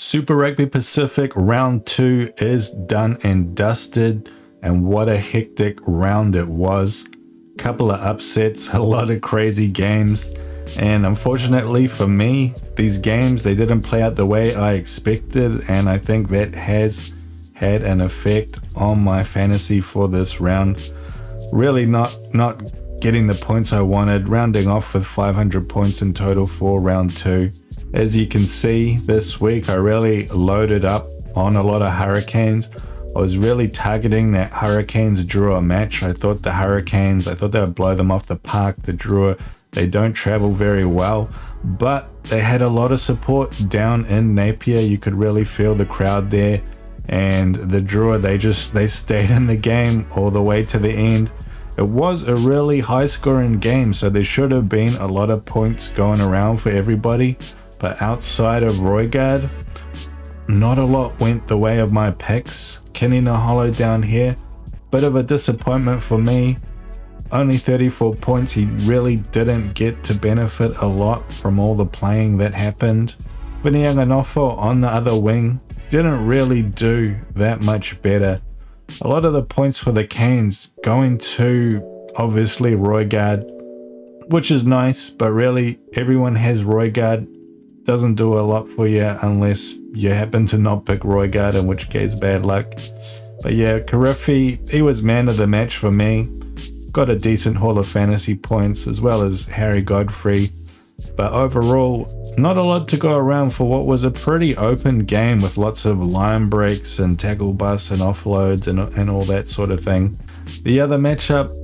Super Rugby Pacific round 2 is done and dusted, and what a hectic round it was. Couple of upsets, a lot of crazy games, and unfortunately for me, these games, they didn't play out the way I expected, and I think that has had an effect on my fantasy for this round. Really not getting the points I wanted, rounding off with 500 points in total for round 2. As you can see, this week I really loaded up on a lot of Hurricanes. I was really targeting that Hurricanes Drua match. I thought the Hurricanes, I thought they would blow them off the park. The Drua, they don't travel very well, but they had a lot of support down in Napier. You could really feel the crowd there. And the Drua, they stayed in the game all the way to the end. It was a really high scoring game, so there should have been a lot of points going around for everybody. But outside of Roigard, not a lot went the way of my picks. Kenny Naholo down here, bit of a disappointment for me. Only 34 points. He really didn't get to benefit a lot from all the playing that happened. Vinianganofo on the other wing didn't really do that much better. A lot of the points for the Canes going to obviously Roigard, which is nice, but really everyone has Roigard. Doesn't do a lot for you unless you happen to not pick Roigard, in which case bad luck. But yeah, Karifi, he was man of the match for me. Got a decent haul of fantasy points, as well as Harry Godfrey. But overall, not a lot to go around for what was a pretty open game with lots of line breaks and tackle busts and offloads and all that sort of thing. The other matchup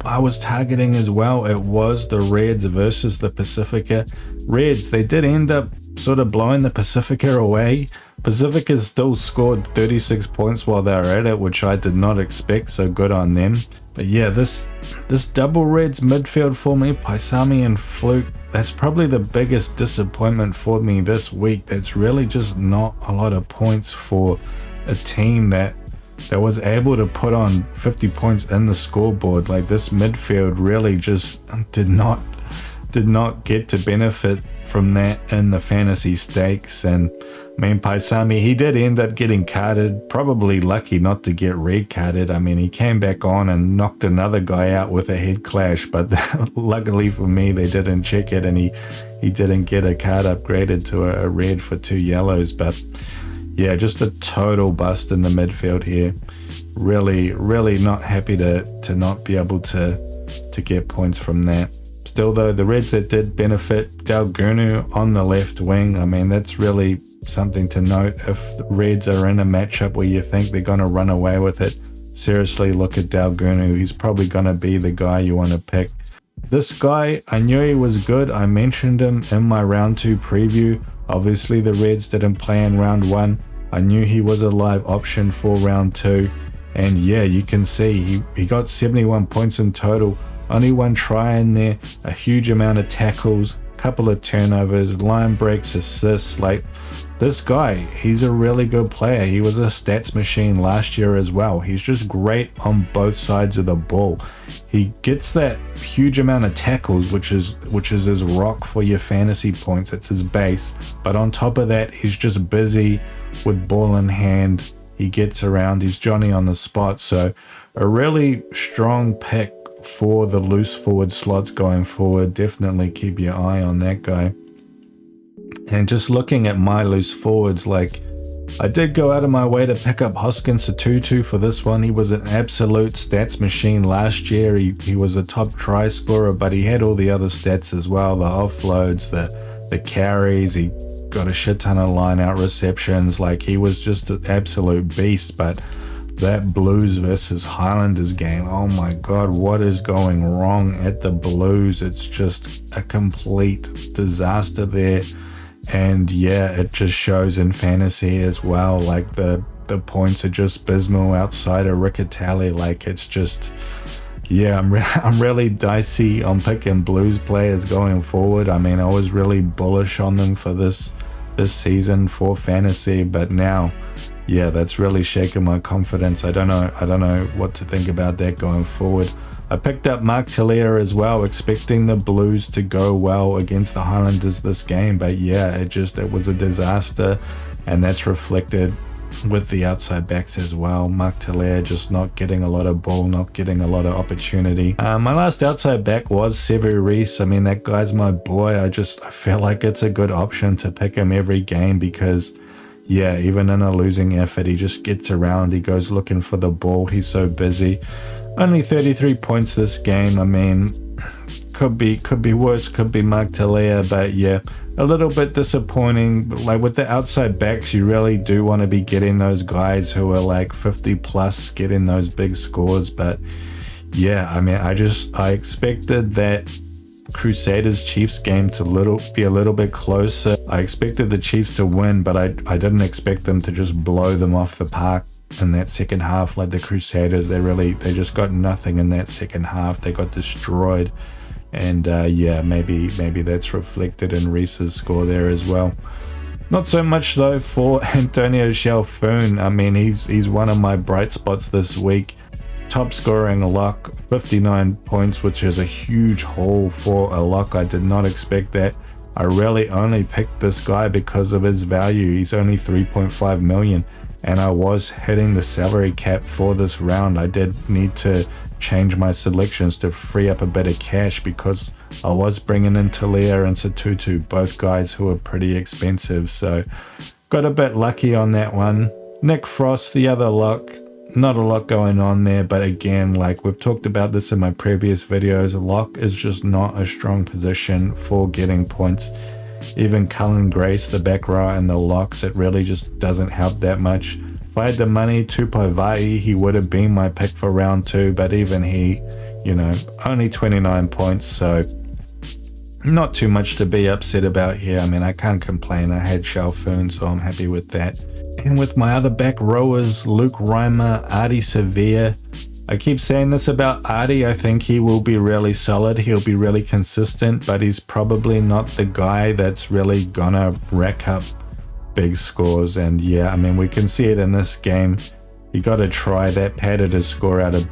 I was targeting as well, it was the Reds versus the Pacifica. Reds, they did end up sort of blowing the Pacifica away. Pacifica still scored 36 points while they were at it, which I did not expect, so good on them. But yeah, this double Reds midfield for me, Paisami and Fluke, that's probably the biggest disappointment for me this week. That's really just not a lot of points for a team that was able to put on 50 points in the scoreboard. Like, this midfield really just did not get to benefit from that in the fantasy stakes. And I mean, Paisami, he did end up getting carded, probably lucky not to get red carded. I mean, he came back on and knocked another guy out with a head clash, but luckily for me, they didn't check it, and he didn't get a card upgraded to a red for 2 yellows. But yeah, just a total bust in the midfield here. Really not happy to not be able to get points from that. Still though, the Reds that did benefit, Dalgunu on the left wing, I mean, that's really something to note. If the Reds are in a matchup where you think they're going to run away with it, seriously look at Dalgunu. He's probably going to be the guy you want to pick. This guy, I knew he was good. I mentioned him in my round 2 preview. Obviously the Reds didn't play in round 1. I knew he was a live option for round 2. And yeah, you can see he got 71 points in total. Only one try in there, a huge amount of tackles, couple of turnovers, line breaks, assists. Like, this guy, he's a really good player. He was a stats machine last year as well. He's just great on both sides of the ball. He gets that huge amount of tackles, which is his rock for your fantasy points. It's his base. But on top of that, he's just busy with ball in hand. He gets around. He's Johnny on the spot. So a really strong pick for the loose forward slots going forward. Definitely keep your eye on that guy. And just looking at my loose forwards, like, I did go out of my way to pick up Hoskins Satutu for this one. He was an absolute stats machine last year. He was a top try scorer, but he had all the other stats as well, the offloads, the carries. He got a shit ton of line out receptions. Like, he was just an absolute beast. But that Blues versus Highlanders game, oh my god, what is going wrong at the Blues? It's just a complete disaster there. And yeah, it just shows in fantasy as well. Like, the points are just abysmal outside of Riccatelli. Like, it's just, yeah, I'm really dicey on picking Blues players going forward. I mean, I was really bullish on them for this season for fantasy, but now, yeah, that's really shaken my confidence. I don't know what to think about that going forward. I picked up Mark Talia as well, expecting the Blues to go well against the Highlanders this game, but yeah, it was a disaster. and that's reflected with the outside backs as well. Mark Taylor just not getting a lot of ball, not getting a lot of opportunity. My last outside back was Sevu Reece. I mean, that guy's my boy. I feel like it's a good option to pick him every game because, yeah, even in a losing effort, he just gets around. He goes looking for the ball. He's so busy. Only 33 points this game. I mean, could be worse, could be Mark Taylor, but yeah, a little bit disappointing. Like with the outside backs, you really do want to be getting those guys who are like 50 plus, getting those big scores. But yeah, I mean, I expected that Crusaders Chiefs game to be a little bit closer. I expected the Chiefs to win, but I didn't expect them to just blow them off the park in that second half. Like the Crusaders, they just got nothing in that second half. They got destroyed. And yeah, maybe that's reflected in Reece's score there as well. Not so much though for Antonio Chalfoun. I mean, he's one of my bright spots this week. Top scoring lock, 59 points, which is a huge haul for a lock. I did not expect that. I really only picked this guy because of his value. He's only 3.5 million, and I was hitting the salary cap for this round. I did need to change my selections to free up a bit of cash because I was bringing in Talia and Satutu, both guys who are pretty expensive. So got a bit lucky on that one. Nick Frost, the other lock, not a lot going on there, but again, like we've talked about this in my previous videos, a lock is just not a strong position for getting points. Even Cullen Grace, the back row and the locks, it really just doesn't help that much. If I had the money, Tupova'i, he would have been my pick for round 2, but even he, you know, only 29 points, so not too much to be upset about here. I mean, I can't complain. I had Chalfoun, so I'm happy with that. And with my other back rowers, Luke Reimer, Artie Sevilla. I keep saying this about Artie. I think he will be really solid. He'll be really consistent, but he's probably not the guy that's really gonna rack up big scores. And yeah, I mean, we can see it in this game. He got a try that padded his score out of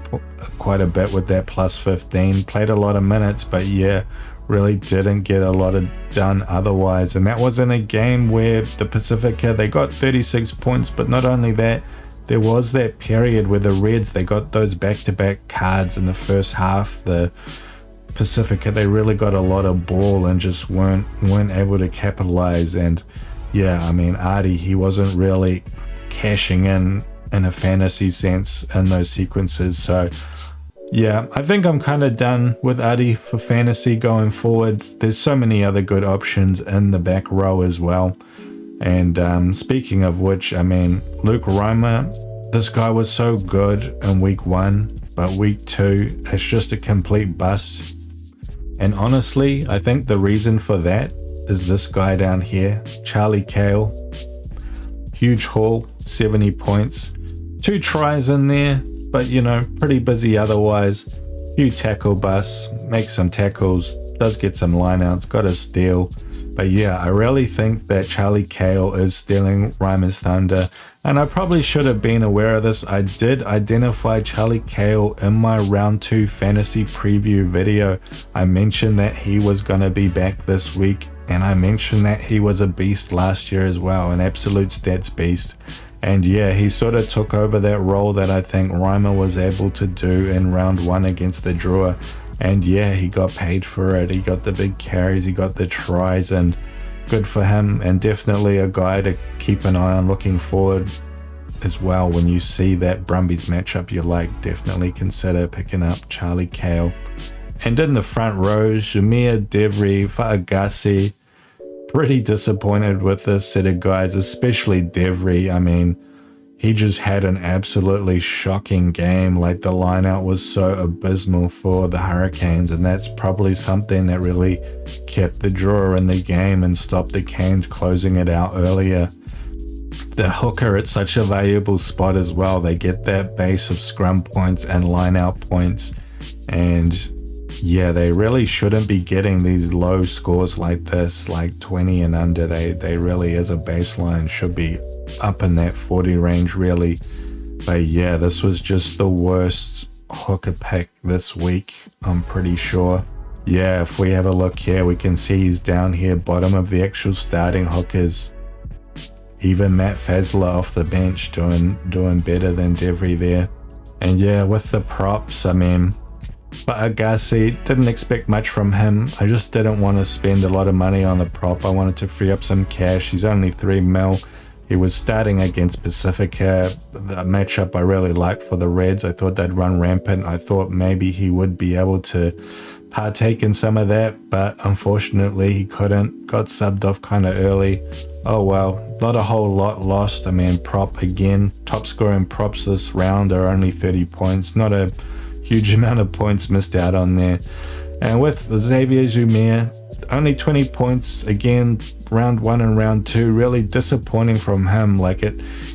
quite a bit with that plus 15. Played a lot of minutes, but yeah, really didn't get a lot of done otherwise. And that was in a game where the Pacifica, they got 36 points, but not only that, there was that period where the Reds, they got those back-to-back cards in the first half. The Pacifica, they really got a lot of ball and just weren't able to capitalize. And yeah, I mean, Artie, he wasn't really cashing in a fantasy sense in those sequences. So yeah, I think I'm kind of done with Artie for fantasy going forward. There's so many other good options in the back row as well. And speaking of which, I mean, Luke Reimer, this guy was so good in week 1, but week 2, it's just a complete bust. And honestly, I think the reason for that is this guy down here, Charlie Cale. Huge haul, 70 points, 2 tries in there, but you know, pretty busy otherwise. Few tackle busts, makes some tackles, does get some lineouts, got a steal. But yeah, I really think that Charlie Cale is stealing Reimer's thunder, and I probably should have been aware of this. I did identify Charlie Cale in my round 2 fantasy preview video. I mentioned that he was going to be back this week, and I mentioned that he was a beast last year as well, an absolute stats beast. And yeah, he sort of took over that role that I think Reimer was able to do in round 1 against the Drua. And yeah, he got paid for it. He got the big carries, he got the tries, and good for him. And definitely a guy to keep an eye on looking forward as well. When you see that Brumbies matchup you like, definitely consider picking up Charlie Cale. And in the front rows, Jameer, Devry, Fa'agasi. Pretty disappointed with this set of guys, especially Devry. I mean, he just had an absolutely shocking game. Like, the lineout was so abysmal for the Hurricanes, and that's probably something that really kept the draw in the game and stopped the Canes closing it out earlier. The hooker at such a valuable spot as well. They get that base of scrum points and lineout points, and yeah, they really shouldn't be getting these low scores like this, like 20 and under. They really, as a baseline, should be up in that 40 range really. But yeah, this was just the worst hooker pick this week, I'm pretty sure. Yeah, if we have a look here, we can see he's down here, bottom of the actual starting hookers. even Matt Fazler off the bench doing better than Devry there. And yeah, with the props, I mean, but Agassi, didn't expect much from him. I just didn't want to spend a lot of money on the prop. I wanted to free up some cash. He's only 3 mil. He was starting against Pacifica, the matchup I really liked for the Reds. I thought they'd run rampant. I thought maybe he would be able to partake in some of that, but unfortunately he couldn't. Got subbed off kind of early. Oh well, not a whole lot lost. I mean, prop again. Top scoring props this round are only 30 points. Not a huge amount of points missed out on there. And with Xavier Zumir, only 20 points again, round 1 and round 2. Really disappointing from him.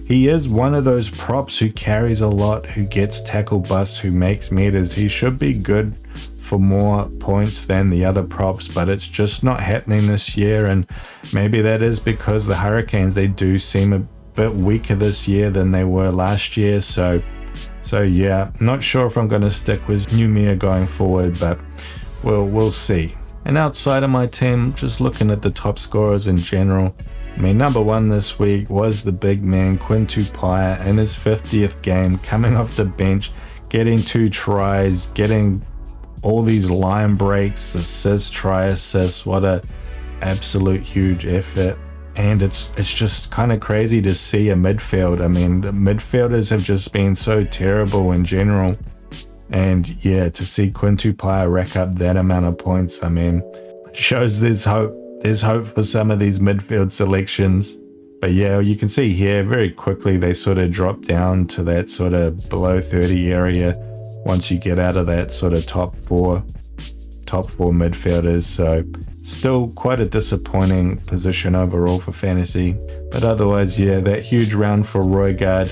He is one of those props who carries a lot, who gets tackle busts, who makes meters. He should be good for more points than the other props, but it's just not happening this year. And maybe that is because the Hurricanes, they do seem a bit weaker this year than they were last year. So yeah, not sure if I'm going to stick with Numia going forward, but we'll see. And outside of my team, just looking at the top scorers in general, I mean, number 1 this week was the big man Quinn Tupaia in his 50th game, coming off the bench, getting 2 tries, getting all these line breaks, assists, try assists. What a absolute huge effort. And it's just kind of crazy to see a midfield. I mean, the midfielders have just been so terrible in general. And yeah, to see Quinn Tupaia rack up that amount of points, I mean, it shows there's hope. There's hope for some of these midfield selections. But yeah, you can see here very quickly they sort of drop down to that sort of below 30 area once you get out of that sort of top four midfielders. So still quite a disappointing position overall for fantasy. But otherwise, yeah, that huge round for Roygaard.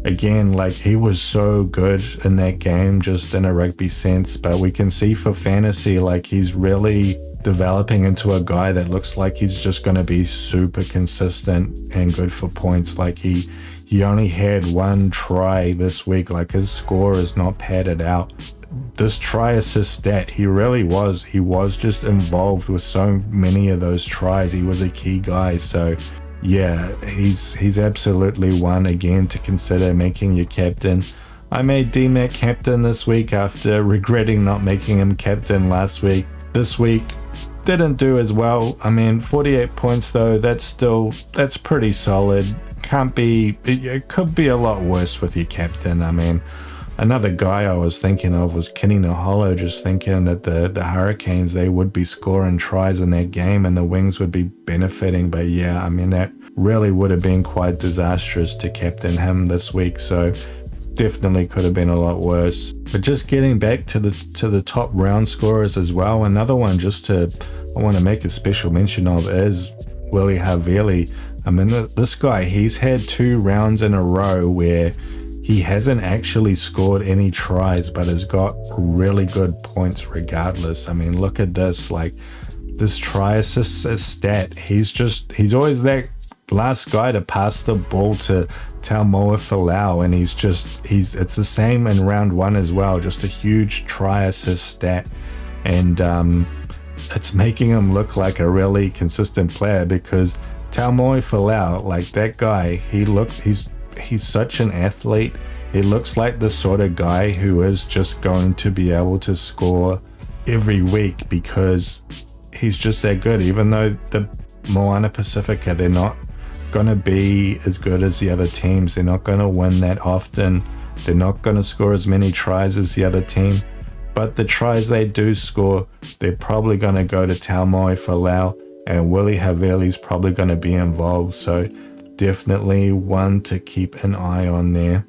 Again, he was so good in that game, just in a rugby sense. But we can see for fantasy, he's really developing into a guy that looks like he's just going to be super consistent and good for points. He only had 1 try this week. His score is not padded out. This try assist stat, he really was. He was just involved with so many of those tries. He was a key guy. So yeah, he's absolutely one again to consider making your captain. I made D-Mac captain this week after regretting not making him captain last week. This week didn't do as well. I mean, 48 points though, that's pretty solid. It could be a lot worse with your captain. I mean, another guy I was thinking of was Kenny Naholo, just thinking that the Hurricanes, they would be scoring tries in that game and the Wings would be benefiting. But yeah, I mean, that really would have been quite disastrous to captain him this week. So definitely could have been a lot worse. But just getting back to the top round scorers as well, another one I want to make a special mention of is Willie Havili. I mean, this guy, he's had 2 rounds in a row where he hasn't actually scored any tries, but has got really good points regardless. I mean, look at this, this try assist stat. He's always that last guy to pass the ball to Taumoa Falau, and it's the same in round 1 as well, just a huge try assist stat. And it's making him look like a really consistent player, because Taumoa Falau, that guy, he's such an athlete. He looks like the sort of guy who is just going to be able to score every week because he's just that good. Even though the Moana Pacifica, they're not going to be as good as the other teams. They're not going to win that often. They're not going to score as many tries as the other team. But the tries they do score, they're probably going to go to Taumoa Falau, and Willie Havili's probably going to be involved. So definitely one to keep an eye on there.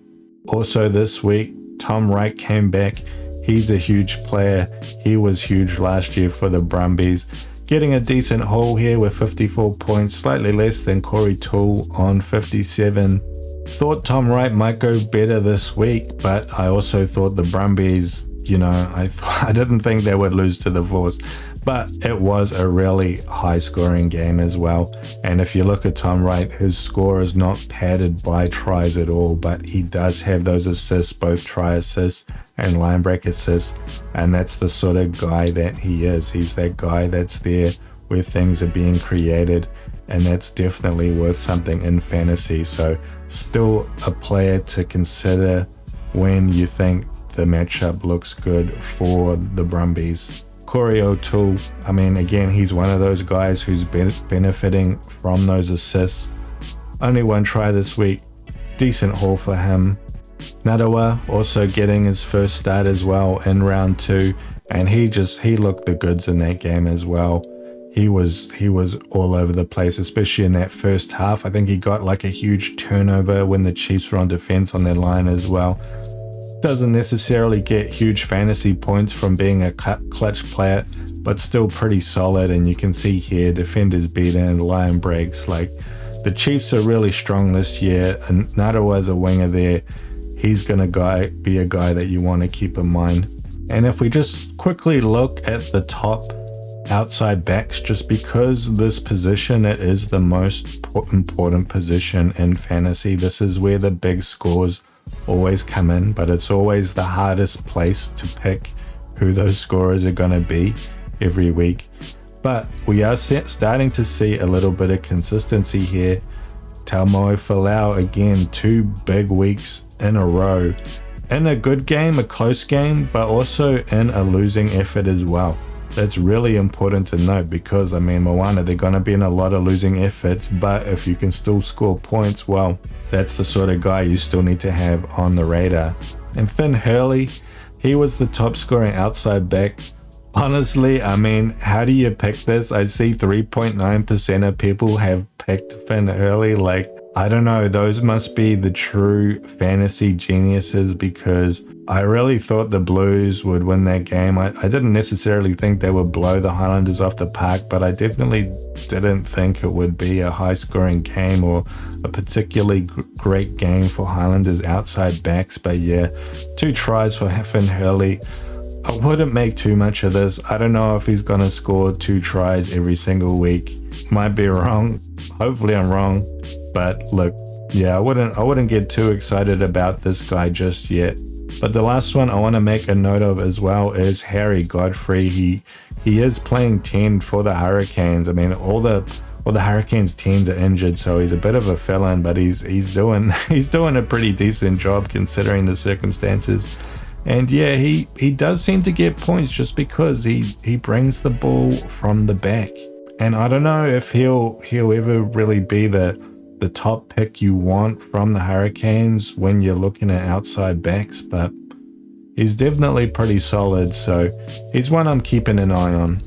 Also this week, Tom Wright came back. He's a huge player. He was huge last year for the Brumbies. Getting a decent haul here with 54 points, slightly less than Corey Toole on 57. Thought Tom Wright might go better this week, but I also thought the Brumbies, I didn't think they would lose to the Force. But it was a really high scoring game as well. And if you look at Tom Wright, his score is not padded by tries at all, but he does have those assists, both try assists and line break assists. And that's the sort of guy that he is. He's that guy that's there where things are being created. and that's definitely worth something in fantasy. So still a player to consider when you think the matchup looks good for the Brumbies. Corey O'Toole, I mean, again, he's one of those guys who's benefiting from those assists. Only one try this week, decent haul for him. Nadawa also getting his first start as well in round 2, and he looked the goods in that game as well. He was all over the place, especially in that first half. I think he got like a huge turnover when the Chiefs were on defense on their line as well. Doesn't necessarily get huge fantasy points from being a clutch player, but still pretty solid. And you can see here, defenders beaten, line breaks. Like, the Chiefs are really strong this year, and Nadawa as a winger there, he's going to be a guy that you want to keep in mind. And if we just quickly look at the top outside backs, just because this position, it is the most important position in fantasy. This is where the big scores always come in, but it's always the hardest place to pick who those scorers are going to be every week. But we are starting to see a little bit of consistency here. Taumoe Falau, again, 2 big weeks in a row. In a good game, a close game, but also in a losing effort as well. That's really important to note because, I mean, Moana, they're going to be in a lot of losing efforts, but if you can still score points, well, that's the sort of guy you still need to have on the radar. And Finn Hurley, he was the top scoring outside back. Honestly, I mean, how do you pick this? I see 3.9% of people have picked Finn Hurley. Like, I don't know, those must be the true fantasy geniuses, because I really thought the Blues would win that game. I didn't necessarily think they would blow the Highlanders off the park, but I definitely didn't think it would be a high-scoring game or a particularly great game for Highlanders outside backs. But yeah, 2 tries for Finn Hurley. I wouldn't make too much of this. I don't know if he's going to score 2 tries every single week. Might be wrong. Hopefully I'm wrong. But look, yeah, I wouldn't get too excited about this guy just yet. But the last one I want to make a note of as well is Harry Godfrey. He is playing 10 for the Hurricanes. I mean, all the Hurricanes 10s are injured, so he's a bit of a felon, but he's doing a pretty decent job considering the circumstances. And yeah, he does seem to get points just because he brings the ball from the back. And I don't know if he'll ever really be the top pick you want from the Hurricanes when you're looking at outside backs, but he's definitely pretty solid, so he's one I'm keeping an eye on.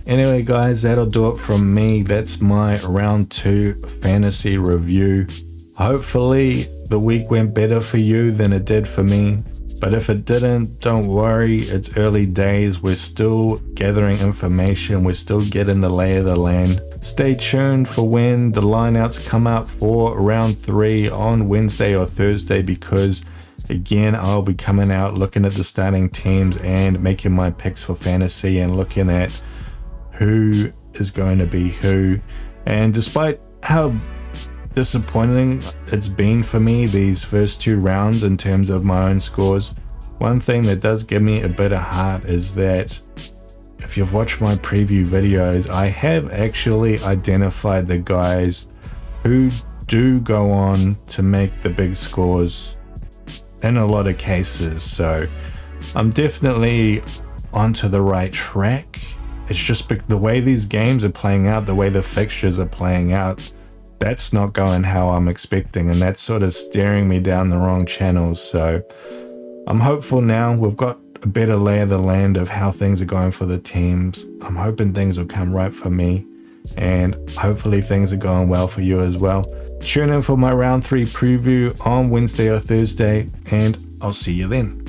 Anyway guys, that'll do it from me. That's my round 2 fantasy review. Hopefully the week went better for you than it did for me, but if it didn't, don't worry, it's early days. We're still gathering information, we're still getting the lay of the land. Stay tuned for when the lineouts come out for round 3 on Wednesday or Thursday, because again, I'll be coming out looking at the starting teams and making my picks for fantasy and looking at who is going to be who. And despite how disappointing it's been for me these first 2 rounds in terms of my own scores, one thing that does give me a bit of heart is that if you've watched my preview videos, I have actually identified the guys who do go on to make the big scores in a lot of cases. So I'm definitely onto the right track. It's just the way these games are playing out, the way the fixtures are playing out, that's not going how I'm expecting, and that's sort of steering me down the wrong channels. So I'm hopeful now. We've got a better lay of the land of how things are going for the teams. I'm hoping things will come right for me, and hopefully things are going well for you as well. Tune in for my round 3 preview on Wednesday or Thursday, and I'll see you then.